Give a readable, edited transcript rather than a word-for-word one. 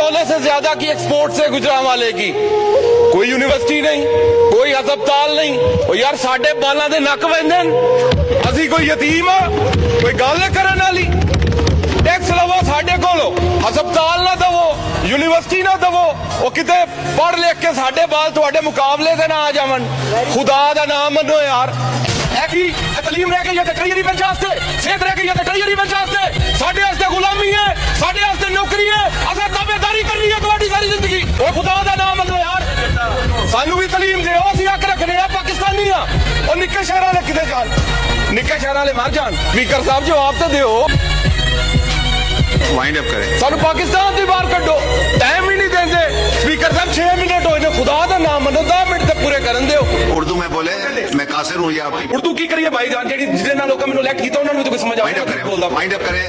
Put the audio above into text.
खिलौने से ज्यादा की एक्सपोर्ट से गुजरांवाले की कोई यूनिवर्सिटी नहीं, कोई हस्पताल नहीं। और यार साडे बालां दे नक वैंदे ने, असीं कोई यतीम आ? कोई गल करन वाली? टैक्स लवो साडे कोलों, हस्पताल ना दवो, यूनिवर्सिटी ना दवो, वो किते पढ़ लिख के साडे बाल तुहाडे मुकाबले ते ना आ जावन। खुदा दा नाम मनो यार। तलीम रह गई है कई बेच वास्ते, सेहत रह गई है कई बेच वास्ते, साडे वास्ते गुलामी है, साडे वास्ते नौकरी है, असें ताबेदारी करनी है तुहाडी सारी जिंदगी। ओ खुदा दा नाम मनो यार, सानू भी तलीम दे, असीं हक रखने आ, पाकिस्तानी आ। और निक्के शहर वाले किते जान, निक्के शहर वाले मर जान। स्पीकर साहब जवाब तो दिओ, वाइंड अप करें। सानू पाकिस्तान से बाहर कड्डो, टाइम ही नहीं देंदे। स्पीकर साहब 6 मिनट होए ने, खुदा दा नाम मनो 10 मिनट ते पूरे करन दिओ। उर्दू में बोले, मैं कासिर हूँ या उर्दू की करिए भाईजान, जेडी जिहदे नाल लोकां मैनूं इलैक्ट कीता उन्हां नूं तो कोई समझ आ वाइंड अप करें।